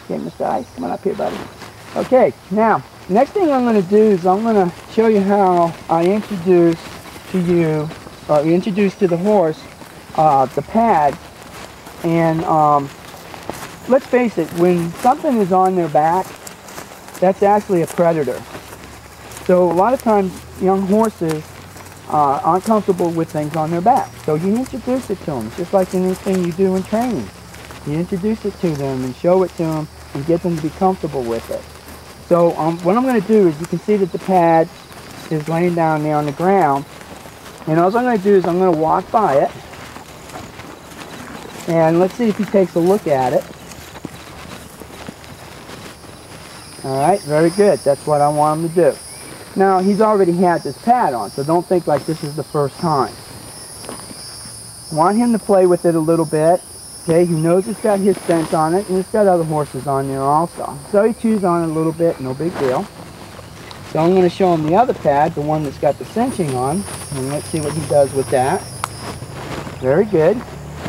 Okay, Mr. Ice, come on up here, buddy. Okay, now, next thing I'm going to do is I'm going to show you how I introduce to you, or introduce to the horse, the pad. And let's face it, when something is on their back, that's actually a predator. So a lot of times, young horses aren't comfortable with things on their back. So you introduce it to them, just like anything you do in training. You introduce it to them and show it to them and get them to be comfortable with it. So what I'm going to do is, you can see that the pad is laying down there on the ground. And all I'm going to do is I'm going to walk by it. And let's see if he takes a look at it. Alright, very good. That's what I want him to do. Now, he's already had this pad on, so don't think like this is the first time. Want him to play with it a little bit. Okay, he knows it's got his scent on it, and it's got other horses on there also. So he chews on it a little bit, no big deal. So I'm going to show him the other pad, the one that's got the cinching on, and let's see what he does with that. Very good.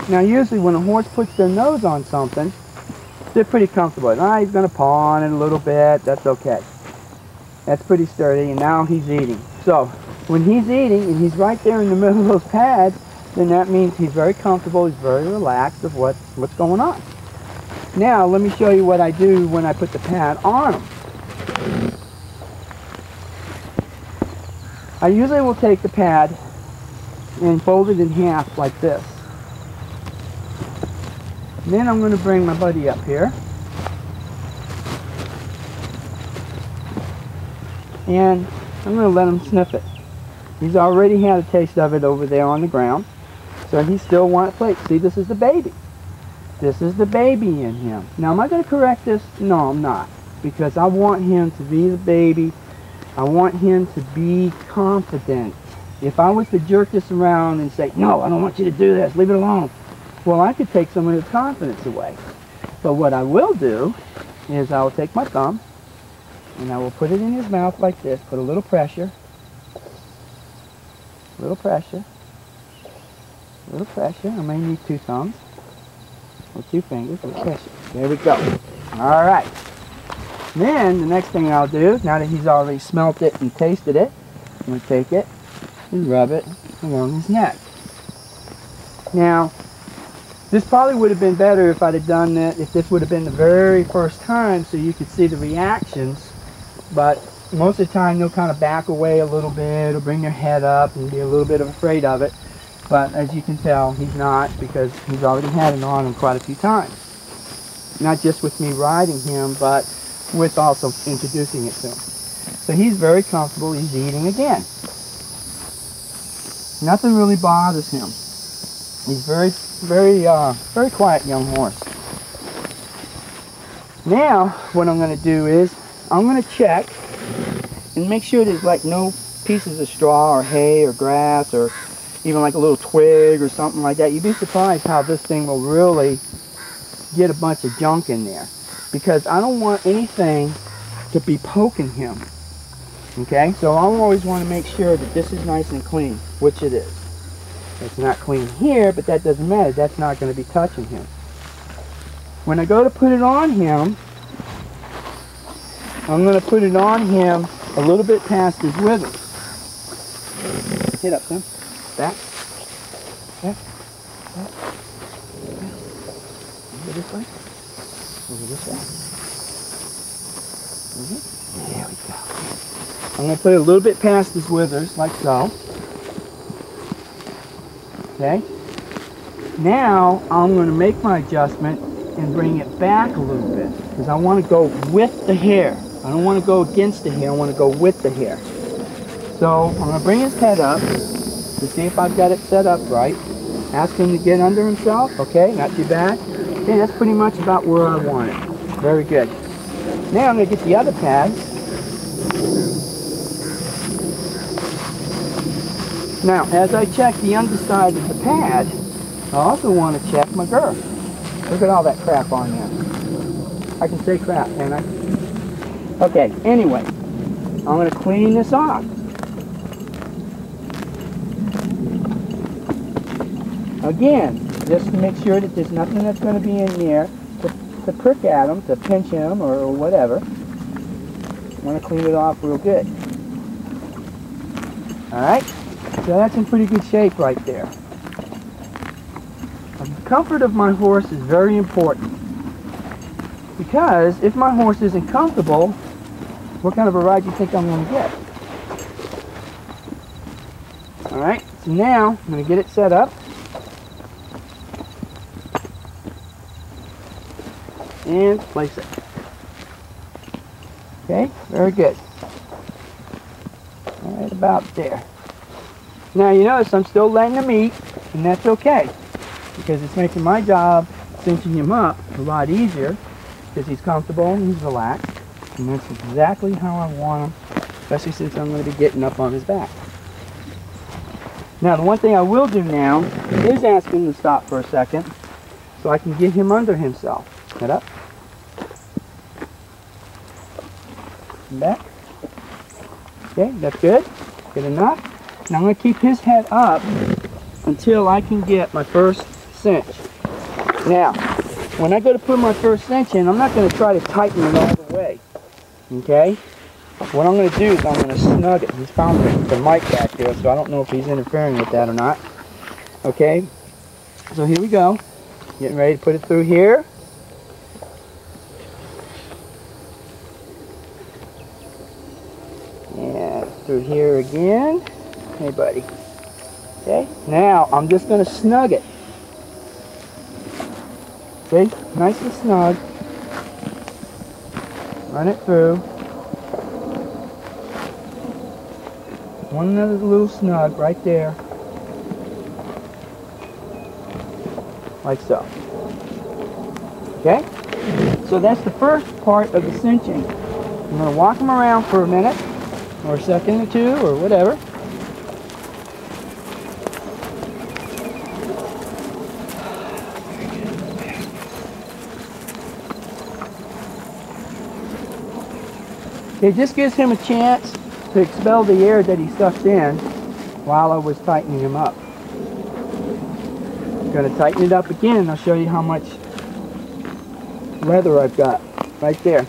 Now usually when a horse puts their nose on something, they're pretty comfortable. He's going to paw on it a little bit, that's okay. That's pretty sturdy, and now he's eating. So when he's eating and he's right there in the middle of those pads, then that means he's very comfortable, he's very relaxed of what's going on. Now let me show you what I do when I put the pad on him. I usually will take the pad and fold it in half like this. Then I'm going to bring my buddy up here. And I'm going to let him sniff it. He's already had a taste of it over there on the ground. So he still wants to play. See, this is the baby. This is the baby in him. Now, am I going to correct this? No, I'm not. Because I want him to be the baby. I want him to be confident. If I was to jerk this around and say, no, I don't want you to do this, leave it alone. Well, I could take some of his confidence away. But what I will do is I will take my thumb and I will put it in his mouth like this. Put a little pressure. Little pressure. Little pressure. I may need 2 thumbs. Or 2 fingers. Little pressure. There we go. Alright. Then the next thing I'll do, now that he's already smelt it and tasted it, I'm going to take it and rub it along his neck. Now, this probably would have been better if I'd have done that, if this would have been the very first time so you could see the reactions. But most of the time they'll kind of back away a little bit or bring their head up and be a little bit afraid of it. But as you can tell, he's not, because he's already had it on him quite a few times. Not just with me riding him, but with also introducing it to him. So he's very comfortable. He's eating again. Nothing really bothers him. He's very quiet young horse. Now, what I'm going to do is, I'm going to check and make sure there's like no pieces of straw or hay or grass or even like a little twig or something like that. You'd be surprised how this thing will really get a bunch of junk in there, because I don't want anything to be poking him. Okay, so I always want to make sure that this is nice and clean, which it is. It's not clean here, but that doesn't matter. That's not going to be touching him. When I go to put it on him, I'm going to put it on him a little bit past his withers. Get up, son. Back. Back. Back. Over this way. Over this way. There we go. I'm going to put it a little bit past his withers, like so. Okay. Now I'm going to make my adjustment and bring it back a little bit, because I want to go with the hair. I don't want to go against the hair. I want to go with the hair. So I'm going to bring his head up to see if I've got it set up right. Ask him to get under himself. Okay, not too bad. Okay, that's pretty much about where I want it. Very good. Now I'm going to get the other pad. Now, as I check the underside of the pad, I also want to check my girth. Look at all that crap on there. I can say crap, can't I? Okay, anyway, I'm going to clean this off. Again, just to make sure that there's nothing that's going to be in there to to prick at him, to pinch him, or whatever. You want to clean it off real good. Alright, so that's in pretty good shape right there. The comfort of my horse is very important, because if my horse isn't comfortable, what kind of a ride do you think I'm going to get? Alright, so now I'm going to get it set up. And place it. Okay, very good. Right about there. Now you notice I'm still letting him eat, and that's okay, because it's making my job cinching him up a lot easier, because he's comfortable and he's relaxed, and that's exactly how I want him, especially since I'm going to be getting up on his back. Now the one thing I will do now is ask him to stop for a second, so I can get him under himself. Head up. And back. Okay, that's good. Good enough. Now I'm going to keep his head up until I can get my first cinch. Now, when I go to put my first cinch in, I'm not going to try to tighten it all the way. Okay? What I'm going to do is I'm going to snug it. He's found the mic back there, so I don't know if he's interfering with that or not. Okay? So here we go. Getting ready to put it through here. And through here again. Hey, buddy. Okay, now I'm just going to snug it. See? Nice and snug. Run it through. One other little snug right there. Like so. Okay? So that's the first part of the cinching. I'm going to walk him around for a minute, or a second or two, or whatever. It just gives him a chance to expel the air that he sucked in while I was tightening him up. I'm going to tighten it up again, and I'll show you how much leather I've got right there.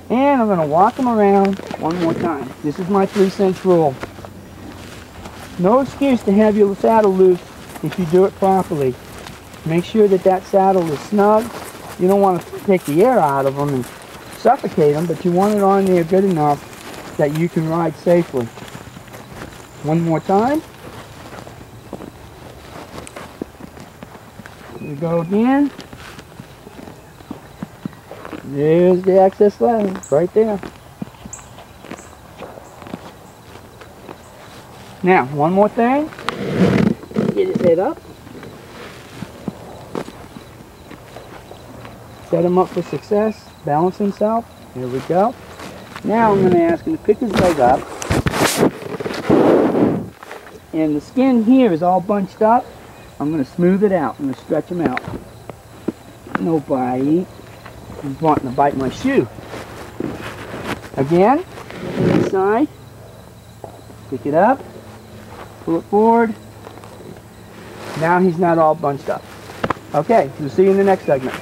And I'm going to walk him around one more time. This is my 3-cinch rule. No excuse to have your saddle loose if you do it properly. Make sure that that saddle is snug. You don't want to take the air out of them and suffocate them, but you want it on there good enough that you can ride safely. One more time. Here we go again. There's the excess leather right there. Now, one more thing. Get his head up. Set him up for success. Balance himself. Here we go. Now I'm going to ask him to pick his leg up. And the skin here is all bunched up. I'm going to smooth it out. I'm going to stretch him out. No bite. He's wanting to bite my shoe. Again, this side. Pick it up. Pull it forward. Now he's not all bunched up. Okay, we'll see you in the next segment.